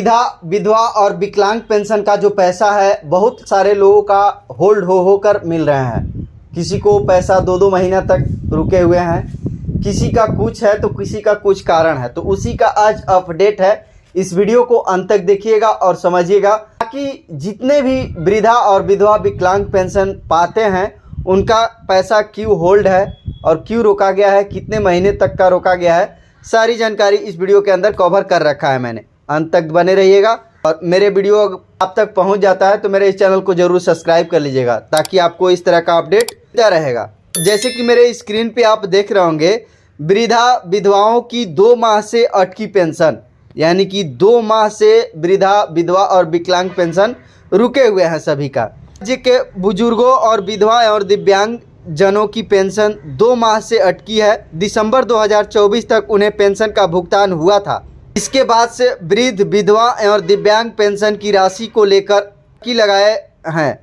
वृद्धा विधवा और विकलांग पेंशन का जो पैसा है बहुत सारे लोगों का होल्ड होकर मिल रहे हैं। किसी को पैसा 2-2 महीना तक रुके हुए हैं, किसी का कुछ है तो किसी का कुछ कारण है। तो उसी का आज अपडेट है। इस वीडियो को अंत तक देखिएगा और समझिएगा ताकि जितने भी वृद्धा और विधवा विकलांग पेंशन पाते हैं उनका पैसा क्यों होल्ड है और क्यों रोका गया है, कितने महीने तक का रोका गया है, सारी जानकारी इस वीडियो के अंदर कवर कर रखा है मैंने। अंत तक बने रहिएगा और मेरे वीडियो आप तक पहुंच जाता है तो मेरे इस चैनल को जरूर सब्सक्राइब कर लीजिएगा ताकि आपको इस तरह का अपडेट मिलता रहेगा। जैसे कि मेरे स्क्रीन पे आप देख रहे होंगे, वृद्धा विधवाओं की 2 माह से अटकी पेंशन, यानी कि 2 माह से वृद्धा विधवा और विकलांग पेंशन रुके हुए हैं सभी का। राज्य के बुजुर्गों और विधवा और दिव्यांग जनों की पेंशन 2 माह से अटकी है। दिसंबर 2024 तक उन्हें पेंशन का भुगतान हुआ था। इसके बाद से वृद्ध विधवा और दिव्यांग पेंशन की राशि को लेकर की लगाए हैं।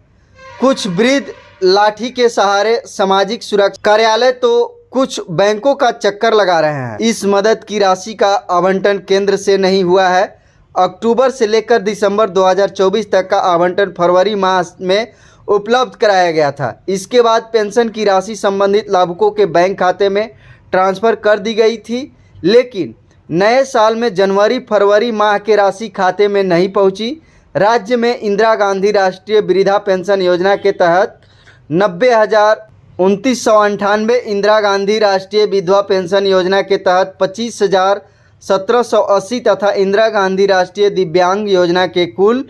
कुछ वृद्ध लाठी के सहारे सामाजिक सुरक्षा कार्यालय तो कुछ बैंकों का चक्कर लगा रहे हैं। इस मदद की राशि का आवंटन केंद्र से नहीं हुआ है। अक्टूबर से लेकर दिसंबर 2024 तक का आवंटन फरवरी माह में उपलब्ध कराया गया था। इसके बाद पेंशन की राशि संबंधित लाभुकों के बैंक खाते में ट्रांसफ़र कर दी गई थी, लेकिन नए साल में जनवरी फरवरी माह के राशि खाते में नहीं पहुंची। राज्य में इंदिरा गांधी राष्ट्रीय वृद्धा पेंशन योजना के तहत 90,2998, इंदिरा गांधी राष्ट्रीय विधवा पेंशन योजना के तहत 25,1780 तथा इंदिरा गांधी राष्ट्रीय दिव्यांग योजना के कुल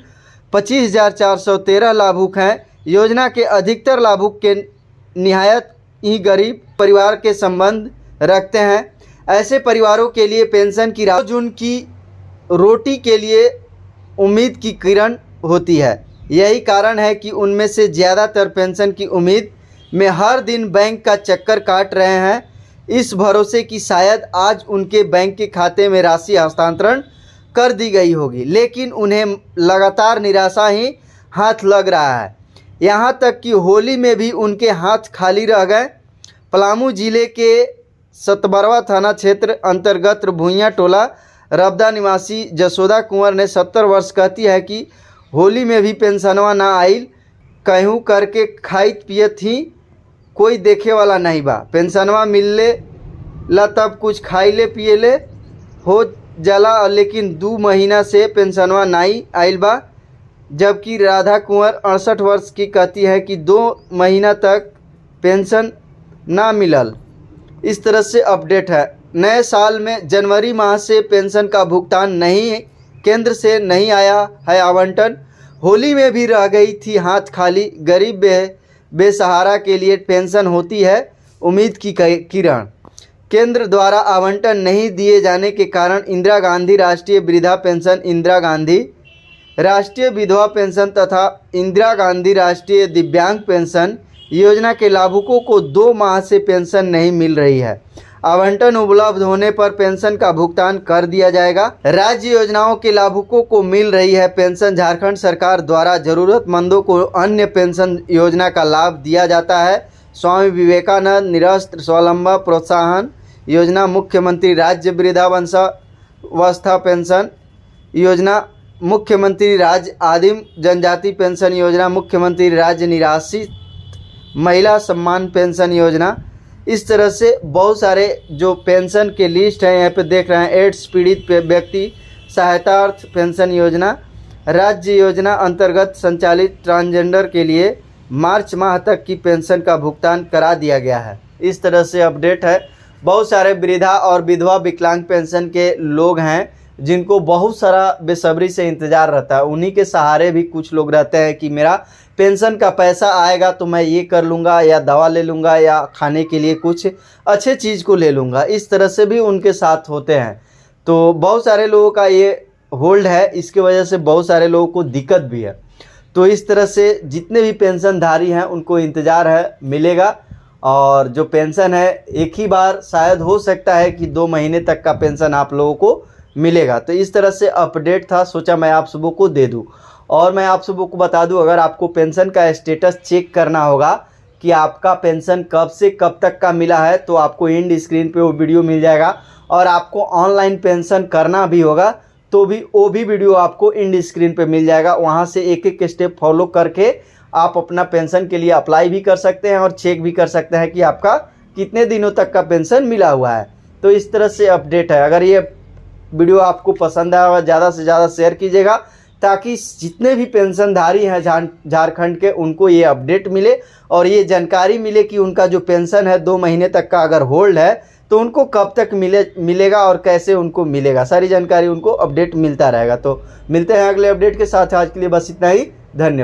25,413 लाभुक हैं। योजना के अधिकतर लाभुक के निहायत ही गरीब परिवार के संबंध रखते हैं। ऐसे परिवारों के लिए पेंशन की राशि जून की रोटी के लिए उम्मीद की किरण होती है। यही कारण है कि उनमें से ज़्यादातर पेंशन की उम्मीद में हर दिन बैंक का चक्कर काट रहे हैं, इस भरोसे कि शायद आज उनके बैंक के खाते में राशि हस्तांतरण कर दी गई होगी, लेकिन उन्हें लगातार निराशा ही हाथ लग रहा है। यहाँ तक कि होली में भी उनके हाथ खाली रह गए। पलामू जिले के सतबरवा थाना क्षेत्र अंतर्गत भुइयाँ टोला रबदा निवासी जसोदा कुंवर ने 70 वर्ष कहती है कि होली में भी पेंशनवा ना आइल, कहूँ करके खाइत पियत ही कोई देखे वाला नहीं बा। पेंशनवा मिलले ला तब कुछ खाई ले पिए ले हो जाला, लेकिन 2 महीना से पेंशनवा नहीं आइल बा। जबकि राधा कुंवर 68 वर्ष की कहती है कि 2 महीना तक पेंशन ना मिलल। इस तरह से अपडेट है। नए साल में जनवरी माह से पेंशन का भुगतान नहीं, केंद्र से नहीं आया है आवंटन। होली में भी रह गई थी हाथ खाली। गरीब बेसहारा के लिए पेंशन होती है उम्मीद की किरण। केंद्र द्वारा आवंटन नहीं दिए जाने के कारण इंदिरा गांधी राष्ट्रीय वृद्धा पेंशन, इंदिरा गांधी राष्ट्रीय विधवा पेंशन तथा इंदिरा गांधी राष्ट्रीय दिव्यांग पेंशन योजना के लाभुकों को 2 माह से पेंशन नहीं मिल रही है। आवंटन उपलब्ध होने पर पेंशन का भुगतान कर दिया जाएगा। राज्य योजनाओं के लाभुकों को मिल रही है पेंशन। झारखंड सरकार द्वारा जरूरतमंदों को अन्य पेंशन योजना का लाभ दिया जाता है। स्वामी विवेकानंद निरस्त्र स्वावलंबन प्रोत्साहन योजना, मुख्यमंत्री राज्य वृद्धावस्था पेंशन योजना, मुख्यमंत्री राज्य आदिम जनजाति पेंशन योजना, मुख्यमंत्री राज्य निराश्रित महिला सम्मान पेंशन योजना। इस तरह से बहुत सारे जो पेंशन के लिस्ट हैं यहाँ पे देख रहे हैं। एड्स पीड़ित व्यक्ति सहायतार्थ पेंशन योजना, राज्य योजना अंतर्गत संचालित ट्रांसजेंडर के लिए मार्च माह तक की पेंशन का भुगतान करा दिया गया है। इस तरह से अपडेट है। बहुत सारे वृद्धा और विधवा विकलांग पेंशन के लोग हैं जिनको बहुत सारा बेसब्री से इंतज़ार रहता है। उन्हीं के सहारे भी कुछ लोग रहते हैं कि मेरा पेंशन का पैसा आएगा तो मैं ये कर लूँगा या दवा ले लूँगा या खाने के लिए कुछ अच्छे चीज़ को ले लूँगा। इस तरह से भी उनके साथ होते हैं। तो बहुत सारे लोगों का ये होल्ड है, इसके वजह से बहुत सारे लोगों को दिक्कत भी है। तो इस तरह से जितने भी पेंशनधारी हैं उनको इंतज़ार है, मिलेगा। और जो पेंशन है एक ही बार शायद हो सकता है कि 2 महीने तक का पेंशन आप लोगों को मिलेगा। तो इस तरह से अपडेट था, सोचा मैं आप सबों को दे दूं। और मैं आप सबों को बता दूं, अगर आपको पेंशन का स्टेटस चेक करना होगा कि आपका पेंशन कब से कब तक का मिला है, तो आपको एंड स्क्रीन पे वो वीडियो मिल जाएगा। और आपको ऑनलाइन पेंशन करना भी होगा तो भी वो भी वीडियो आपको इंड स्क्रीन पे मिल जाएगा। वहाँ से एक एक स्टेप फॉलो करके आप अपना पेंशन के लिए अप्लाई भी कर सकते हैं और चेक भी कर सकते हैं कि आपका कितने दिनों तक का पेंशन मिला हुआ है। तो इस तरह से अपडेट है। अगर ये वीडियो आपको पसंद आया, ज़्यादा से ज़्यादा शेयर कीजिएगा ताकि जितने भी पेंशनधारी हैं झारखंड के उनको ये अपडेट मिले और ये जानकारी मिले कि उनका जो पेंशन है 2 महीने तक का अगर होल्ड है तो उनको कब तक मिलेगा और कैसे उनको मिलेगा। सारी जानकारी उनको अपडेट मिलता रहेगा। तो मिलते हैं अगले अपडेट के साथ। आज के लिए बस इतना ही। धन्यवाद।